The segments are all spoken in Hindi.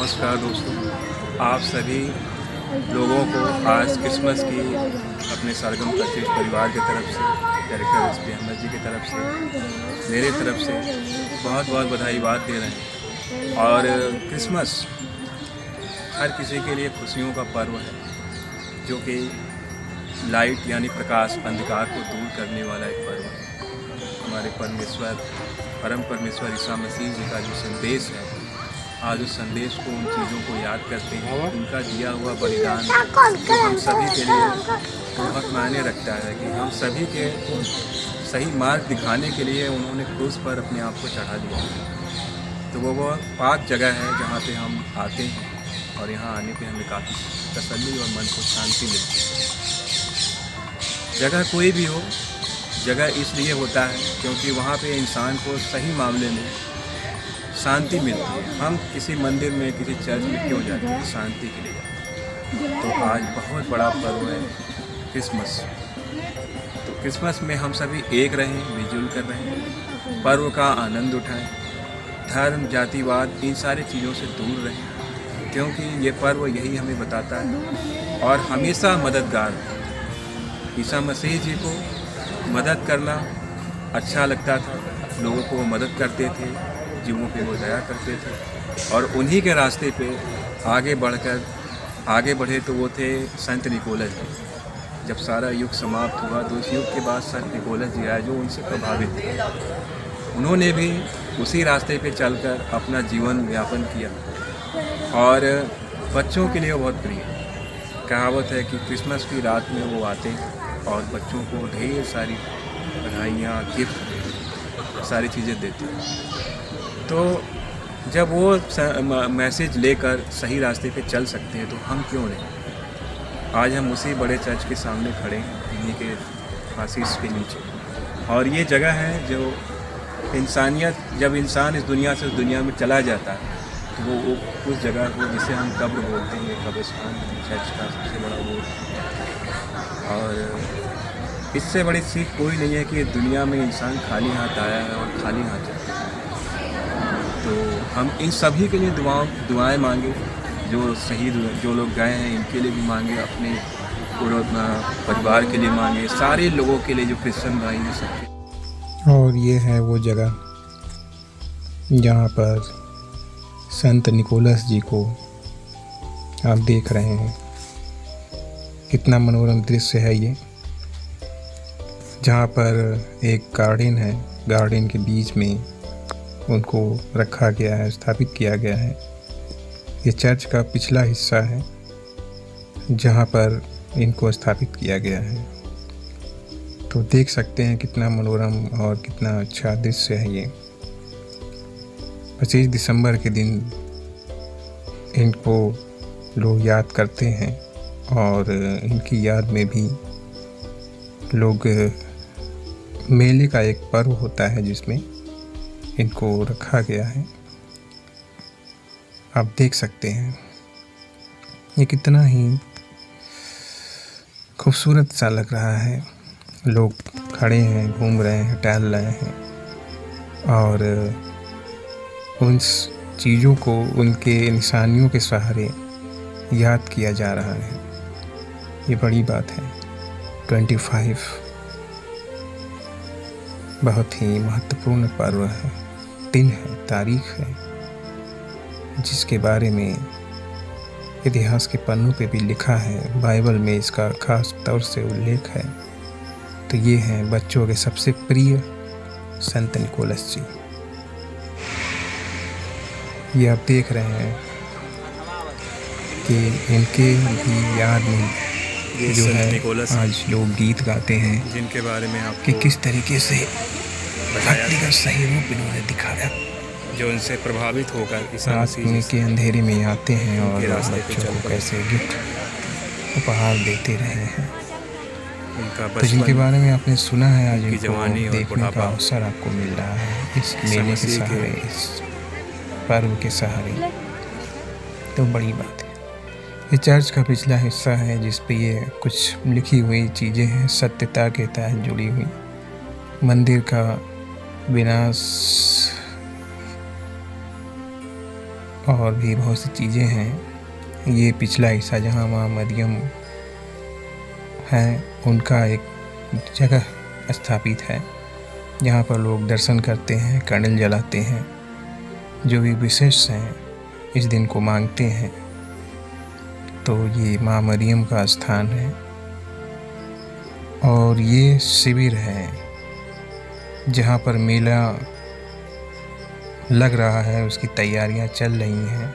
नमस्कार दोस्तों, आप सभी लोगों को आज क्रिसमस की अपने सरगम कशिश परिवार की तरफ से, डायरेक्टर एसपी अहमद जी की तरफ से, मेरे तरफ से बहुत बहुत बधाईबाद दे रहे हैं। और क्रिसमस हर किसी के लिए खुशियों का पर्व है, जो कि लाइट यानी प्रकाश अंधकार को दूर करने वाला एक पर्व है। हमारे परम परमेश्वर ईसा मसीह जी का जो संदेश है, आज उस संदेश को, उन चीज़ों को याद करते हैं। उनका दिया हुआ बलिदान जो हम सभी के लिए बहुत मायने रखता है कि हम सभी के सही मार्ग दिखाने के लिए उन्होंने क्रूस पर अपने आप को चढ़ा दिया। तो वो पाक जगह है जहाँ पे हम आते हैं, और यहाँ आने पे हमें काफ़ी तसल्ली और मन को शांति मिलती है। जगह कोई भी हो, जगह इसलिए होता है क्योंकि वहाँ पे इंसान को सही मामले में शांति मिलती है। हम किसी मंदिर में, किसी चर्च में क्यों जाते हैं? शांति के लिए जाते हैं। तो आज बहुत बड़ा पर्व है क्रिसमस। तो क्रिसमस में हम सभी एक रहें, मिलजुल कर रहें, पर्व का आनंद उठाएं, धर्म जातिवाद इन सारी चीज़ों से दूर रहें, क्योंकि ये पर्व यही हमें बताता है। और हमेशा मददगार, ईसा मसीह जी को मदद करना अच्छा लगता था। लोगों को वो मदद करते थे, जीवों पे वो दया करते थे, और उन्हीं के रास्ते पे आगे बढ़े तो वो थे संत निकोलस जी। जब सारा युग समाप्त हुआ तो उस युग के बाद संत निकोलस जी आए, जो उनसे प्रभावित थे। उन्होंने भी उसी रास्ते पे चलकर अपना जीवन यापन किया, और बच्चों के लिए वो बहुत प्रिय। कहावत है कि क्रिसमस की रात में वो आते हैं और बच्चों को ढेर सारी बधाइयाँ, गिफ्ट, सारी चीज़ें देते हैं। तो जब वो मैसेज लेकर सही रास्ते पे चल सकते हैं तो हम क्यों नहीं? आज हम उसी बड़े चर्च के सामने खड़े हैं, इन्हीं के आशीष के नीचे। और ये जगह है जो इंसानियत, जब इंसान इस दुनिया से उस दुनिया में चला जाता है तो वो उस जगह को, जिसे हम कब्र बोलते हैं, कब्रिस्तान, चर्च का सबसे बड़ा वो। और इससे बड़ी सीख कोई नहीं है कि दुनिया में इंसान खाली हाथ आया है और खाली हाथ जाता है। तो हम इन सभी के लिए दुआएं मांगे, जो शहीद हुए, जो लोग गए हैं, इनके लिए भी मांगे, अपने पूरे परिवार के लिए मांगे, सारे लोगों के लिए जो क्रिश्चियन भाई हैं सबके। और ये है वो जगह जहाँ पर संत निकोलस जी को आप देख रहे हैं। कितना मनोरम दृश्य है ये, जहाँ पर एक गार्डन है, गार्डन के बीच में उनको रखा गया है, स्थापित किया गया है। ये चर्च का पिछला हिस्सा है जहाँ पर इनको स्थापित किया गया है। तो देख सकते हैं कितना मनोरम और कितना अच्छा दृश्य है ये। 25 दिसंबर के दिन इनको लोग याद करते हैं, और इनकी याद में भी लोग मेले का एक पर्व होता है जिसमें इनको रखा गया है। आप देख सकते हैं ये कितना ही खूबसूरत सा लग रहा है। लोग खड़े हैं, घूम रहे हैं, टहल रहे हैं, और उन चीज़ों को उनके निशानियों के सहारे याद किया जा रहा है। ये बड़ी बात है। 25 बहुत ही महत्वपूर्ण पर्व है, दिन है, तारीख है, जिसके बारे में इतिहास के पन्नों पे भी लिखा है। बाइबल में इसका खास तौर से उल्लेख है। तो ये हैं बच्चों के सबसे प्रिय संत निकोलस जी। ये आप देख रहे हैं कि इनके भी याद में जो है आज लोग गीत गाते हैं, जिनके बारे में आपको कि किस तरीके से भक्ति का सही रूप इन्होंने दिखाया, जो उनसे प्रभावित होकर ईसा रात मसीह जी के अंधेरे में आते हैं और रास्ते पे बच्चों को चलकर कैसे गिफ्ट उपहार देते रहे हैं। उनका तो जिनके बचपन, बारे में आपने सुना है, आज उनकी इनको जवानी और देखने का बुढ़ापा अवसर आपको मिल रहा है इस ईसा मेले के मसीह सहारे, इस पर्व के सहारे। तो बड़ी बात है। ये चर्च का पिछला हिस्सा है जिस पे ये कुछ लिखी हुई चीज़ें हैं, सत्यता के तहत जुड़ी हुई। मंदिर का विनाश और भी बहुत सी चीज़ें हैं। ये पिछला हिस्सा जहाँ माँ मरियम है उनका एक जगह स्थापित है जहाँ पर लोग दर्शन करते हैं, कैंडल जलाते हैं, जो भी विशेष हैं इस दिन को मांगते हैं। तो ये माँ मरियम का स्थान है और ये शिविर है जहाँ पर मेला लग रहा है, उसकी तैयारियाँ चल रही हैं,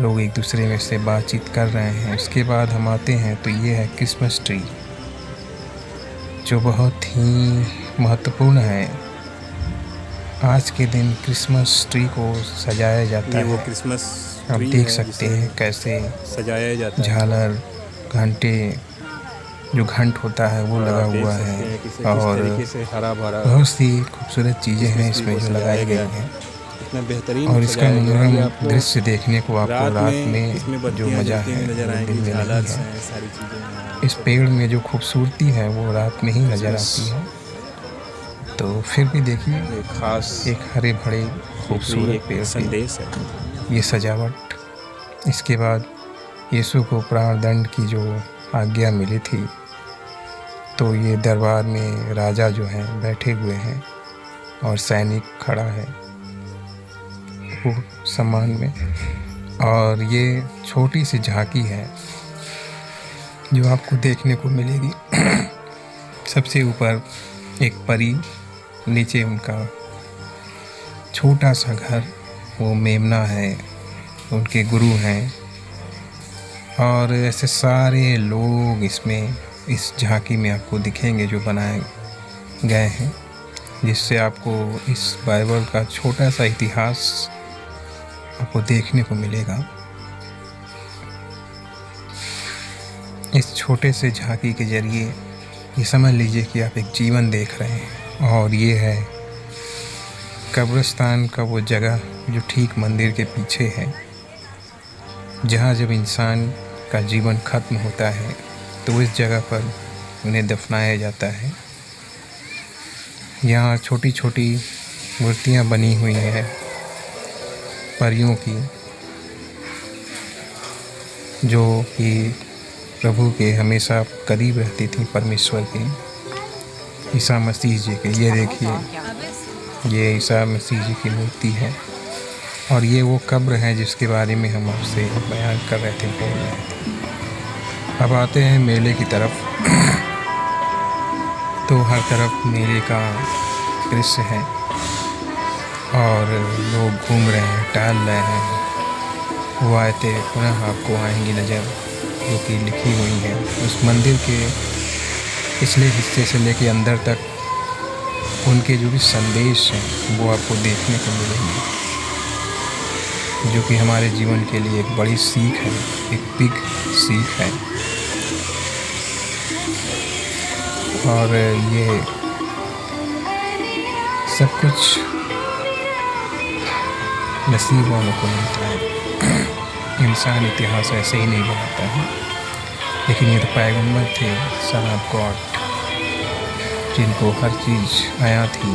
लोग एक दूसरे में से बातचीत कर रहे हैं। उसके बाद हम आते हैं तो ये है क्रिसमस ट्री, जो बहुत ही महत्वपूर्ण है। आज के दिन क्रिसमस ट्री को सजाया जाता है। वो क्रिसमस आप ट्री देख है सकते जिसे हैं कैसे सजाया जाता है। झालर, घंटे, जो घंट होता है वो लगा आप देख हुआ सकते है हैं किस और तरीके से हरा भरा बहुत सी खूबसूरत चीज़ें हैं क्रिसमस इसमें ट्री को जो लगाई सजाया गई गया हैं। इतना बेहतरीन और इसका सजाया गया है कि मनोरम आपको दृश्य देखने को आपको रात में इसमें जो बत्तियां मज़ा जलती है हुई नजर वो आएंगी, दिन में नहीं झालर्स है। हैं, सारी चीजें हैं। इस पेड़ में जो खूबसूरती है वो रात में ही नज़र आती है। तो फिर भी देखिए एक खास एक हरे भरे खूबसूरत एक पेड़ पे संदेश है। ये सजावट। इसके बाद यीशु को प्राणदंड की जो आज्ञा मिली थी, तो ये दरबार में राजा जो हैं बैठे हुए हैं और सैनिक खड़ा है वो सम्मान में। और ये छोटी सी झांकी है जो आपको देखने को मिलेगी। सबसे ऊपर एक परी, नीचे उनका छोटा सा घर, वो मेमना है, उनके गुरु हैं। और ऐसे सारे लोग इसमें इस झांकी में आपको दिखेंगे जो बनाए गए हैं, जिससे आपको इस बाइबल का छोटा सा इतिहास आपको देखने को मिलेगा। इस छोटे से झांकी के जरिए ये समझ लीजिए कि आप एक जीवन देख रहे हैं। और ये है कब्रिस्तान का वो जगह जो ठीक मंदिर के पीछे है, जहाँ जब इंसान का जीवन खत्म होता है तो इस जगह पर उन्हें दफनाया जाता है। यहाँ छोटी छोटी मूर्तियाँ बनी हुई हैं परियों की, जो कि प्रभु के हमेशा करीब रहती थी, परमेश्वर के, ईसा मसीह जी के। ये देखिए, ये ईसा मसीह जी की मूर्ति है और ये वो कब्र है जिसके बारे में हम आपसे बयान कर रहे थे, बोल रहे थे। अब आते हैं मेले की तरफ। तो हर तरफ मेले का दृश्य है और लोग घूम रहे हैं, टहल रहे हैं। वो आयतें पुनः आपको आएंगी नज़र, जो कि लिखी हुई हैं उस मंदिर के पिछले हिस्से से लेके अंदर तक। उनके जो भी संदेश हैं वो आपको देखने को मिलेंगे, जो कि हमारे जीवन के लिए एक बड़ी सीख है, एक बिग सीख है। और ये सब कुछ नसीब वालों को मिलता है। इंसान इतिहास ऐसे ही नहीं बनाता है, लेकिन ये तो पैगंबर थे, सन ऑफ गॉड, जिनको हर चीज़ आया थी।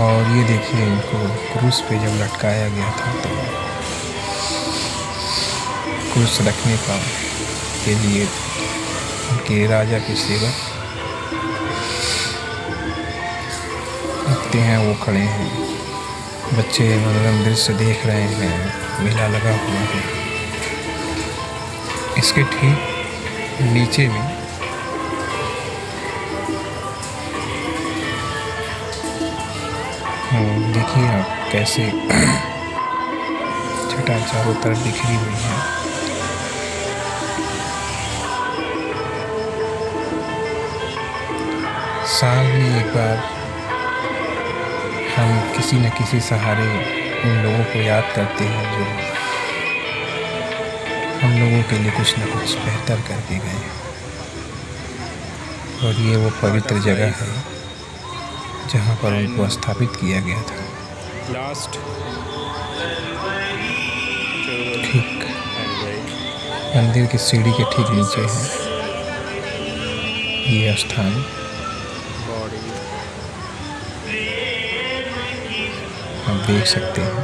और ये देखिए, इनको क्रूस पे जब लटकाया गया था तो क्रूस रखने का के लिए उनके राजा के सेवक रखते हैं, वो खड़े हैं। बच्चे मनोरम दृश्य देख रहे हैं, मेला लगा हुआ है। इसके ठीक नीचे में देखिए आप कैसे छटा चारों तरफ बिखरी हुई है। साल में एक बार हम किसी न किसी सहारे उन लोगों को याद करते हैं जो हम लोगों के लिए कुछ न कुछ बेहतर करके गए। और ये वो पवित्र जगह है जहाँ पर उनको स्थापित किया गया था। ठीक मंदिर की सीढ़ी के ठीक नीचे है ये स्थान। आप देख सकते हैं।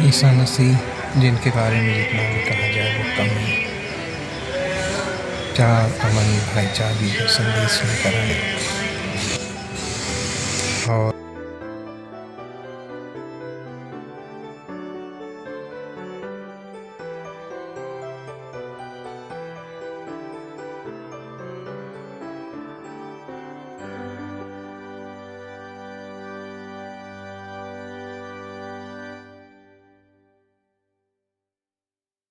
ईसा मसीह जिनके बारे में जितना भी कहा जाए वो कम है। प्यार, अमन, भाईचारे का संदेश लेकर आए।